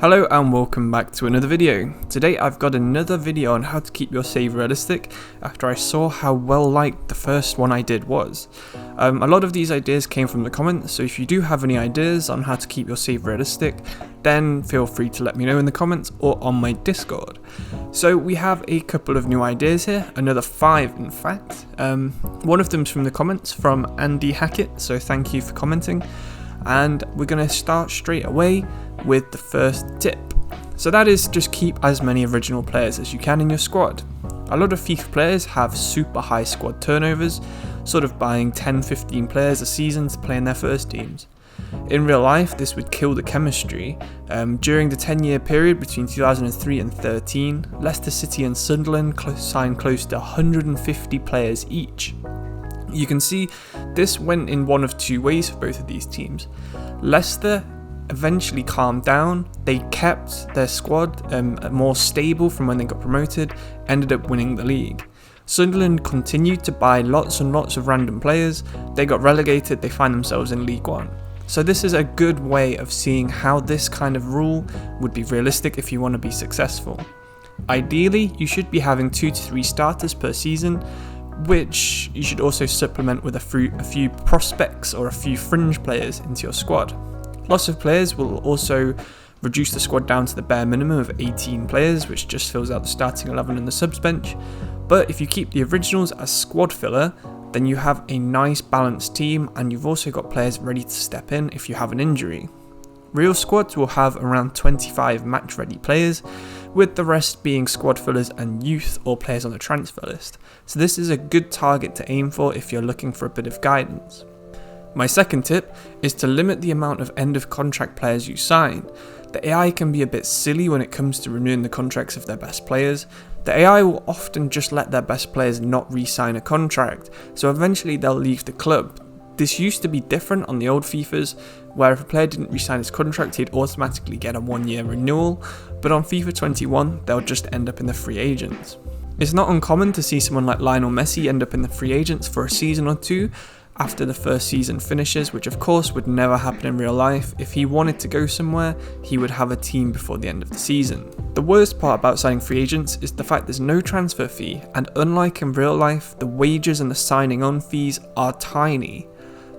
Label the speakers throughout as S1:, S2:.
S1: Hello and welcome back to another video. Today I've got another video on how to keep your save realistic after I saw how well liked the first one I did was. A lot of these ideas came from the comments, so if you do have any ideas on how to keep your save realistic, then feel free to let me know in the comments or on my Discord. So we have a couple of new ideas here, another 5 in fact. One of them's from the comments from Andy Hackett, so thank you for commenting. And we're going to start straight away with the first tip. So that is just keep as many original players as you can in your squad. A lot of FIFA players have super high squad turnovers, sort of buying 10-15 players a season to play in their first teams. In real life, this would kill the chemistry. During the 10-year period between 2003 and 13, Leicester City and Sunderland signed close to 150 players each. You can see this went in one of two ways for both of these teams. Leicester eventually calmed down, they kept their squad more stable from when they got promoted, ended up winning the league. Sunderland continued to buy lots and lots of random players, they got relegated, they find themselves in League One. So this is a good way of seeing how this kind of rule would be realistic if you want to be successful. Ideally, you should be having 2 to 3 starters per season, which you should also supplement with a few prospects or a few fringe players into your squad. Lots of players will also reduce the squad down to the bare minimum of 18 players, which just fills out the starting 11 and the subs bench. But if you keep the originals as squad filler, then you have a nice balanced team and you've also got players ready to step in if you have an injury. Real squads will have around 25 match ready players, with the rest being squad fillers and youth or players on the transfer list. So this is a good target to aim for if you're looking for a bit of guidance. My second tip is to limit the amount of end of contract players you sign. The AI can be a bit silly when it comes to renewing the contracts of their best players. The AI will often just let their best players not re-sign a contract, so eventually they'll leave the club. This used to be different on the old FIFAs, where if a player didn't re-sign his contract, he'd automatically get a 1-year renewal, but on FIFA 21, they'll just end up in the free agents. It's not uncommon to see someone like Lionel Messi end up in the free agents for a season or two after the first season finishes, which of course would never happen in real life. If he wanted to go somewhere, he would have a team before the end of the season. The worst part about signing free agents is the fact there's no transfer fee, and unlike in real life, the wages and the signing on fees are tiny.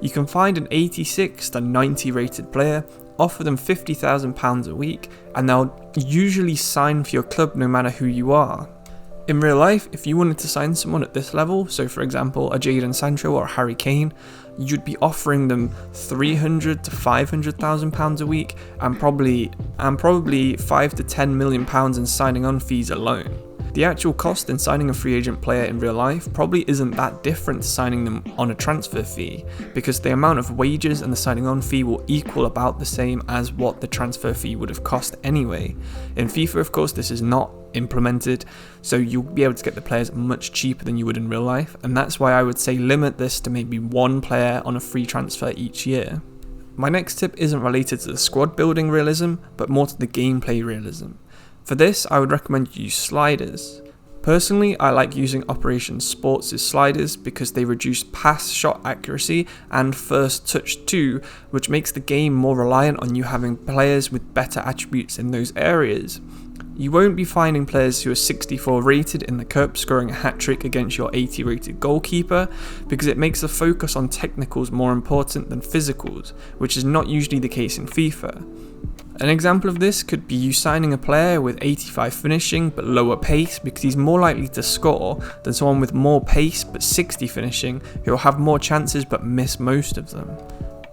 S1: You can find an 86 to 90 rated player, offer them £50,000 a week, and they'll usually sign for your club no matter who you are. In real life, if you wanted to sign someone at this level, so for example a Jadon Sancho or a Harry Kane, you'd be offering them £300,000 to £500,000 a week and probably £5 to £10 million in signing on fees alone. The actual cost in signing a free agent player in real life probably isn't that different to signing them on a transfer fee, because the amount of wages and the signing on fee will equal about the same as what the transfer fee would have cost anyway. In FIFA, of course, this is not implemented, so you'll be able to get the players much cheaper than you would in real life, and that's why I would say limit this to maybe 1 player on a free transfer each year. My next tip isn't related to the squad building realism, but more to the gameplay realism. For this, I would recommend you use sliders. Personally, I like using Operation Sports' sliders because they reduce pass shot accuracy and first touch too, which makes the game more reliant on you having players with better attributes in those areas. You won't be finding players who are 64 rated in the cup scoring a hat-trick against your 80 rated goalkeeper, because it makes the focus on technicals more important than physicals, which is not usually the case in FIFA. An example of this could be you signing a player with 85 finishing but lower pace, because he's more likely to score than someone with more pace but 60 finishing who will have more chances but miss most of them.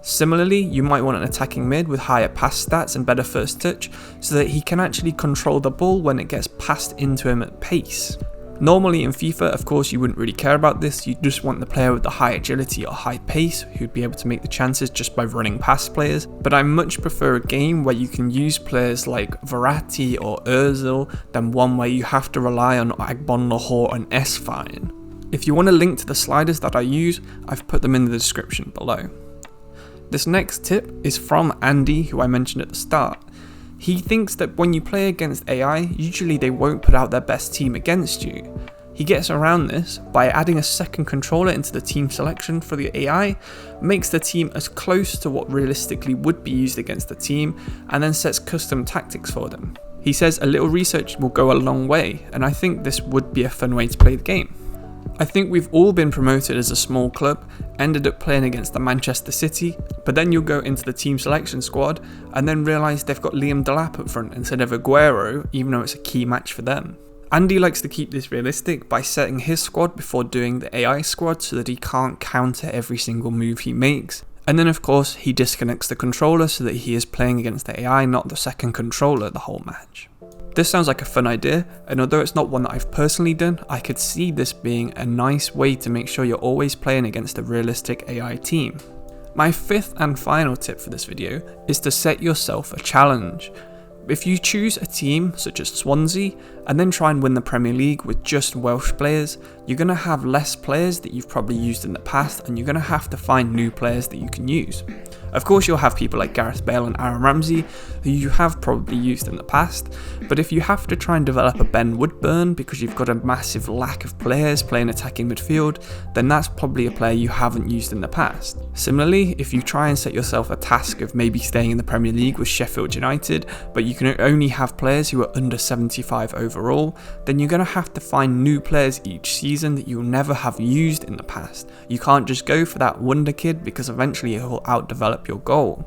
S1: Similarly, you might want an attacking mid with higher pass stats and better first touch, so that he can actually control the ball when it gets passed into him at pace. Normally in FIFA, of course, you wouldn't really care about this, you just want the player with the high agility or high pace who'd be able to make the chances just by running past players, but I much prefer a game where you can use players like Verratti or Ozil than one where you have to rely on Agbon Lahore and S-Fine. If you want a link to the sliders that I use, I've put them in the description below. This next tip is from Andy, who I mentioned at the start. He thinks that when you play against AI, usually they won't put out their best team against you. He gets around this by adding a second controller into the team selection for the AI, makes the team as close to what realistically would be used against the team, and then sets custom tactics for them. He says a little research will go a long way, and I think this would be a fun way to play the game. I think we've all been promoted as a small club, ended up playing against the Manchester City, but then you'll go into the team selection squad and then realise they've got Liam Delap up front instead of Aguero, even though it's a key match for them. Andy likes to keep this realistic by setting his squad before doing the AI squad so that he can't counter every single move he makes. And then of course he disconnects the controller so that he is playing against the AI, not the second controller the whole match. This sounds like a fun idea, and although it's not one that I've personally done, I could see this being a nice way to make sure you're always playing against a realistic AI team. My fifth and final tip for this video is to set yourself a challenge. If you choose a team such as Swansea and then try and win the Premier League with just Welsh players, you're going to have less players that you've probably used in the past, and you're going to have to find new players that you can use. Of course you'll have people like Gareth Bale and Aaron Ramsey who you have probably used in the past, but if you have to try and develop a Ben Woodburn because you've got a massive lack of players playing attacking midfield, then that's probably a player you haven't used in the past. Similarly, if you try and set yourself a task of maybe staying in the Premier League with Sheffield United, but you can only have players who are under 75 overall, then you're going to have to find new players each season that you'll never have used in the past. You can't just go for that wonder kid because eventually it will outdevelop your goal.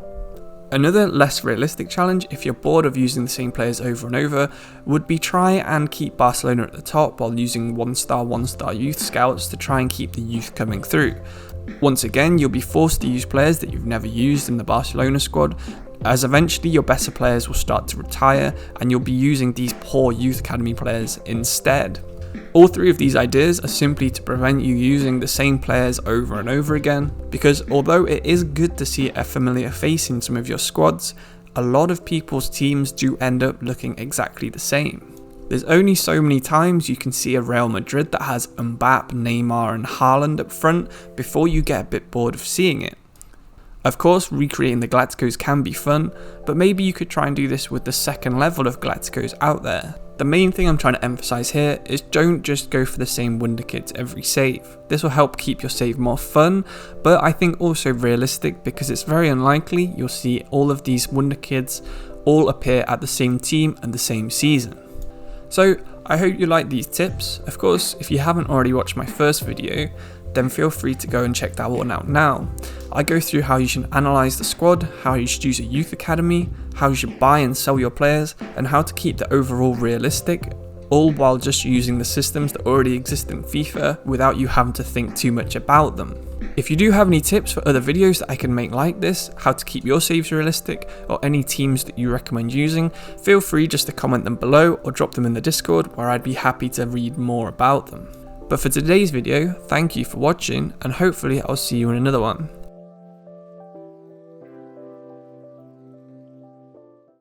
S1: Another less realistic challenge, if you're bored of using the same players over and over, would be try and keep Barcelona at the top while using one-star youth scouts to try and keep the youth coming through. Once again, you'll be forced to use players that you've never used in the Barcelona squad, as eventually your better players will start to retire and you'll be using these poor youth academy players instead. All three of these ideas are simply to prevent you using the same players over and over again, because although it is good to see a familiar face in some of your squads, a lot of people's teams do end up looking exactly the same. There's only so many times you can see a Real Madrid that has Mbappe, Neymar and Haaland up front before you get a bit bored of seeing it. Of course, recreating the Galacticos can be fun, but maybe you could try and do this with the second level of Galacticos out there. The main thing I'm trying to emphasize here is don't just go for the same wonder kids every save. This will help keep your save more fun, but I think also realistic, because it's very unlikely you'll see all of these wonder kids all appear at the same team and the same season. So I hope you like these tips. Of course, if you haven't already watched my first video, then feel free to go and check that one out now. I go through how you should analyse the squad, how you should use a youth academy, how you should buy and sell your players, and how to keep the overall realistic, all while just using the systems that already exist in FIFA without you having to think too much about them. If you do have any tips for other videos that I can make like this, how to keep your saves realistic, or any teams that you recommend using, feel free just to comment them below or drop them in the Discord, where I'd be happy to read more about them. But for today's video, thank you for watching, and hopefully I'll see you in another one.